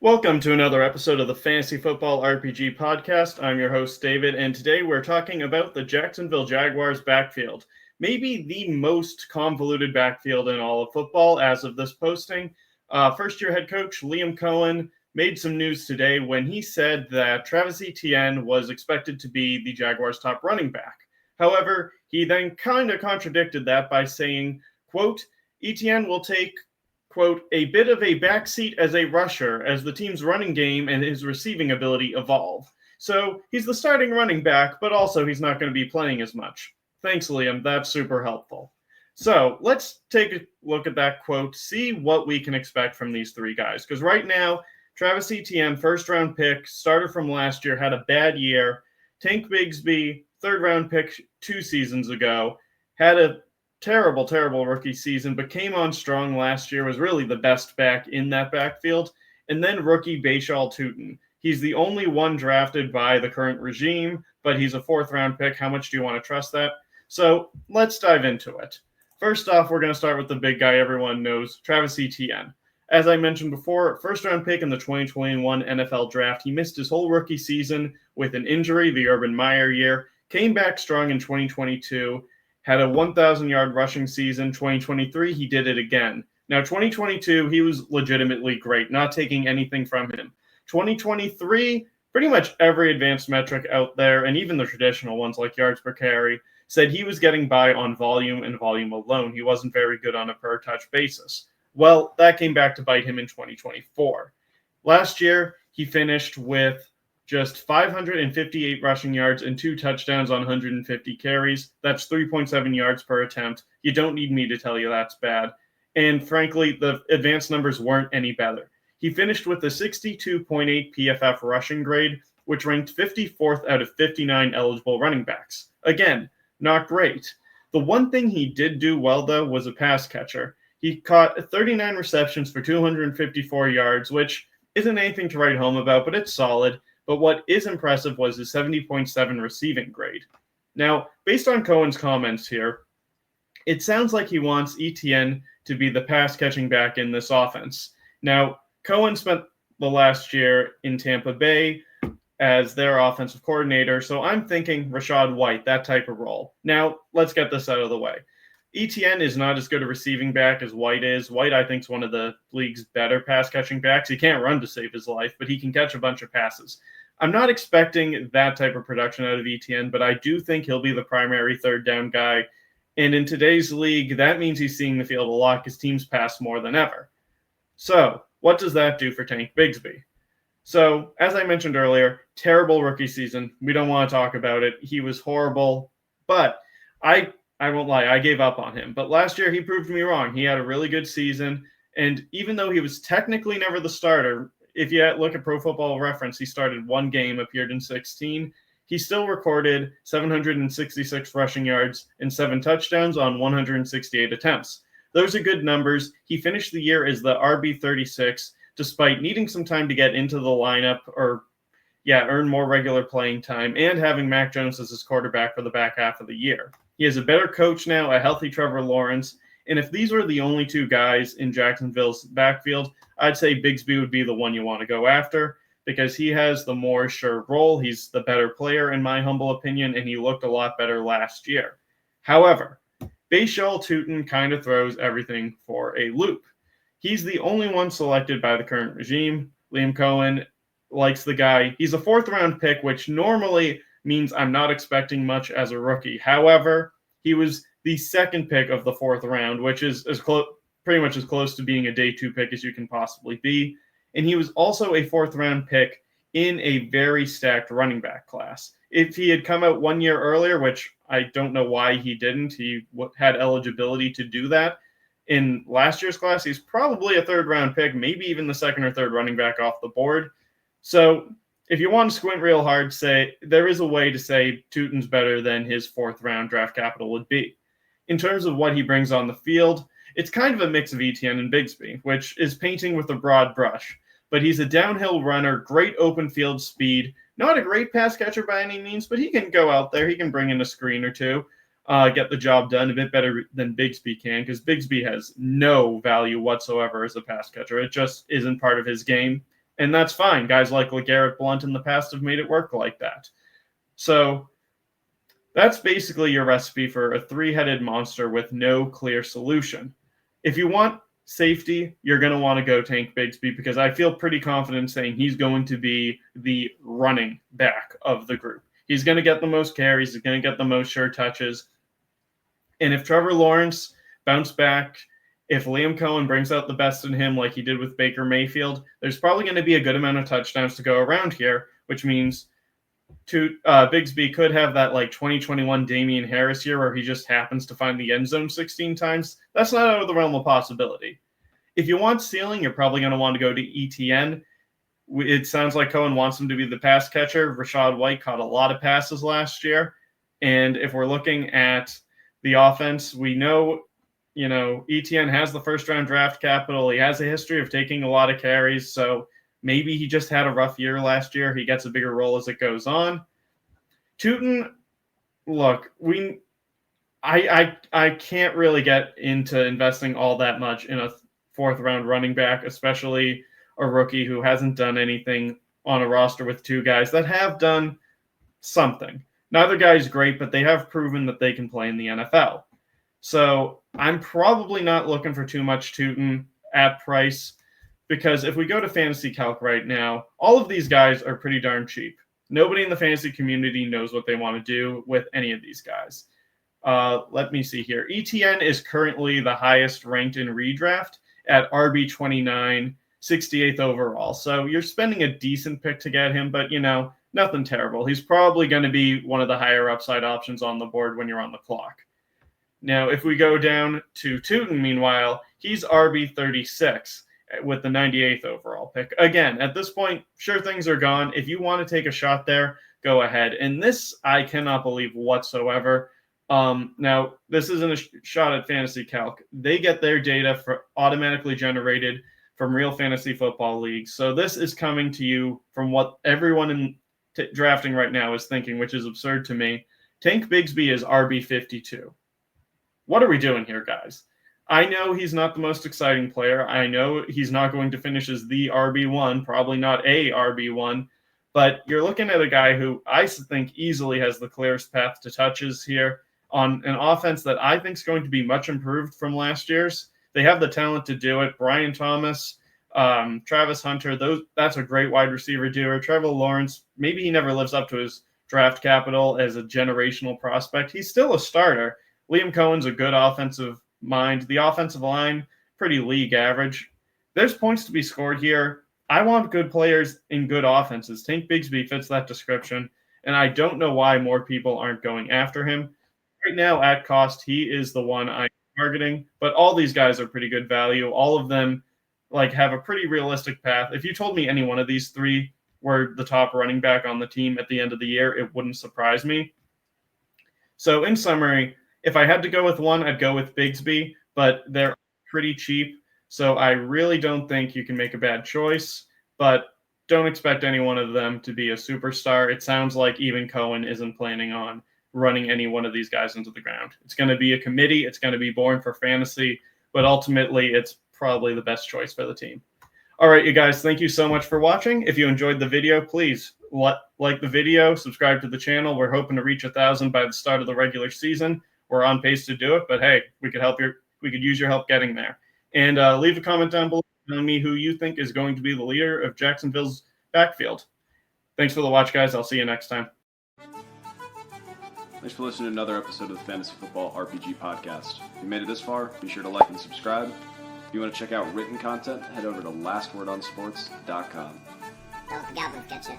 Welcome to another episode of the Fantasy Football RPG podcast. I'm your host, David, and today we're talking about the Jacksonville Jaguars backfield. Maybe the most convoluted backfield in all of football as of this posting. First-year head coach Liam Cohen made some news today when he said that Travis Etienne was expected to be the Jaguars' top running back. However, he then kind of contradicted that by saying, quote, Etienne will take quote, a bit of a backseat as a rusher as the team's running game and his receiving ability evolve. So he's the starting running back, but also he's not going to be playing as much. Thanks, Liam. That's super helpful. So let's take a look at that quote, see what we can expect from these three guys. Because right now, Travis Etienne, first-round pick, starter from last year, had a bad year. Tank Bigsby, third-round pick 2 seasons ago, had a terrible rookie season, but came on strong last year, was really the best back in that backfield. And then rookie Bhayshul Tuten. He's the only one drafted by the current regime, but he's a 4th-round pick. How much do you want to trust that? So let's dive into it. First off, we're going to start with the big guy everyone knows, Travis Etienne. As I mentioned before, first-round pick in the 2021 NFL Draft. He missed his whole rookie season with an injury, the Urban Meyer year, came back strong in 2022, had a 1,000-yard rushing season. 2023, he did it again. Now, 2022, he was legitimately great, not taking anything from him. 2023, pretty much every advanced metric out there, and even the traditional ones like yards per carry, said he was getting by on volume and volume alone. He wasn't very good on a per-touch basis. Well, that came back to bite him in 2024. Last year, he finished with just 558 rushing yards and 2 touchdowns on 150 carries. That's 3.7 yards per attempt. You don't need me to tell you that's bad. And frankly, the advanced numbers weren't any better. He finished with a 62.8 PFF rushing grade, which ranked 54th out of 59 eligible running backs. Again, not great. The one thing he did do well, though, was a pass catcher. He caught 39 receptions for 254 yards, which isn't anything to write home about, but it's solid. But what is impressive was his 70.7 receiving grade. Now, based on Cohen's comments here, it sounds like he wants Etienne to be the pass-catching back in this offense. Now, Cohen spent the last year in Tampa Bay as their offensive coordinator, so I'm thinking Rachaad White, that type of role. Now, let's get this out of the way. Etienne is not as good a receiving back as White is. White, I think, is one of the league's better pass-catching backs. He can't run to save his life, but he can catch a bunch of passes. I'm not expecting that type of production out of Etienne, but I do think he'll be the primary third-down guy. And in today's league, that means he's seeing the field a lot because teams pass more than ever. So what does that do for Tank Bigsby? So, as I mentioned earlier, terrible rookie season. We don't want to talk about it. He was horrible, but I won't lie, I gave up on him. But last year, he proved me wrong. He had a really good season, and even though he was technically never the starter, if you look at Pro Football Reference, he started 1 game, appeared in 16. He still recorded 766 rushing yards and 7 touchdowns on 168 attempts. Those are good numbers. He finished the year as the RB36, despite needing some time to get into the lineup earn more regular playing time, and having Mac Jones as his quarterback for the back half of the year. He has a better coach now, a healthy Trevor Lawrence, and if these were the only 2 guys in Jacksonville's backfield, I'd say Bigsby would be the one you want to go after because he has the more sure role. He's the better player, in my humble opinion, and he looked a lot better last year. However, Bhayshul Tuten kind of throws everything for a loop. He's the only one selected by the current regime. Liam Cohen likes the guy. He's a 4th-round pick, which normally means I'm not expecting much as a rookie. However, he was the 2nd pick of the 4th round, which is pretty much as close to being a day 2 pick as you can possibly be. And he was also a 4th-round pick in a very stacked running back class. If he had come out 1 year earlier, which I don't know why he didn't, he had eligibility to do that. In last year's class, he's probably a 3rd-round pick, maybe even the 2nd or 3rd running back off the board. So if you want to squint real hard, say there is a way to say Tuten's better than his 4th-round draft capital would be. In terms of what he brings on the field, it's kind of a mix of Etienne and Bigsby, which is painting with a broad brush. But he's a downhill runner, great open field speed, not a great pass catcher by any means, but he can go out there. He can bring in a screen or 2, get the job done a bit better than Bigsby can, because Bigsby has no value whatsoever as a pass catcher. It just isn't part of his game. And that's fine. Guys like LeGarrette Blount in the past have made it work like that. So that's basically your recipe for a three-headed monster with no clear solution. If you want safety, you're going to want to go Tank Bigsby, because I feel pretty confident saying he's going to be the running back of the group. He's going to get the most carries. He's going to get the most sure touches. And if Trevor Lawrence bounced back, if Liam Cohen brings out the best in him like he did with Baker Mayfield, there's probably going to be a good amount of touchdowns to go around here, which means Bigsby could have that like 2021 Damian Harris year where he just happens to find the end zone 16 times. That's not out of the realm of possibility. If you want ceiling, you're probably going to want to go to Etienne. It sounds like Cohen wants him to be the pass catcher. Rachaad White caught a lot of passes last year. And if we're looking at the offense, we know, Etienne has the first-round draft capital. He has a history of taking a lot of carries, so maybe he just had a rough year last year. He gets a bigger role as it goes on. Tuten, look, I can't really get into investing all that much in a fourth-round running back, especially a rookie who hasn't done anything on a roster with two guys that have done something. Neither guy's great, but they have proven that they can play in the NFL. So I'm probably not looking for too much Tuten at price, because if we go to Fantasy Calc right now, all of these guys are pretty darn cheap. Nobody in the fantasy community knows what they want to do with any of these guys. Let me see here. ETN is currently the highest ranked in redraft at RB29, 68th overall. So you're spending a decent pick to get him, but, nothing terrible. He's probably going to be one of the higher upside options on the board when you're on the clock. Now, if we go down to Tuten, meanwhile, he's RB36 with the 98th overall pick. Again, at this point, sure things are gone. If you want to take a shot there, go ahead. And this, I cannot believe whatsoever. Now, this isn't a shot at Fantasy Calc. They get their data automatically generated from real fantasy football leagues. So this is coming to you from what everyone in drafting right now is thinking, which is absurd to me. Tank Bigsby is RB52. What are we doing here, guys? I know he's not the most exciting player. I know he's not going to finish as the RB1, probably not a RB1, but you're looking at a guy who I think easily has the clearest path to touches here on an offense that I think is going to be much improved from last year's. They have the talent to do it. Brian Thomas, Travis Hunter, that's a great wide receiver duo. Trevor Lawrence, maybe he never lives up to his draft capital as a generational prospect. He's still a starter. Liam Cohen's a good offensive mind. The offensive line, pretty league average. There's points to be scored here. I want good players in good offenses. Tank Bigsby fits that description, and I don't know why more people aren't going after him. Right now, at cost, he is the one I'm targeting, but all these guys are pretty good value. All of them have a pretty realistic path. If you told me any one of these three were the top running back on the team at the end of the year, it wouldn't surprise me. So in summary, if I had to go with one, I'd go with Bigsby, but they're pretty cheap, so I really don't think you can make a bad choice, but don't expect any one of them to be a superstar. It sounds like even Cohen isn't planning on running any one of these guys into the ground. It's going to be a committee. It's going to be born for fantasy, but ultimately it's probably the best choice for the team. All right, you guys, thank you so much for watching. If you enjoyed the video, please like the video, subscribe to the channel. We're hoping to reach 1,000 by the start of the regular season. We're on pace to do it, but hey, we could use your help getting there. And leave a comment down below telling me who you think is going to be the leader of Jacksonville's backfield. Thanks for the watch, guys. I'll see you next time. Thanks for listening to another episode of the Fantasy Football RPG Podcast. If you made it this far, be sure to like and subscribe. If you want to check out written content, head over to lastwordonsports.com. Don't let the goblins get you.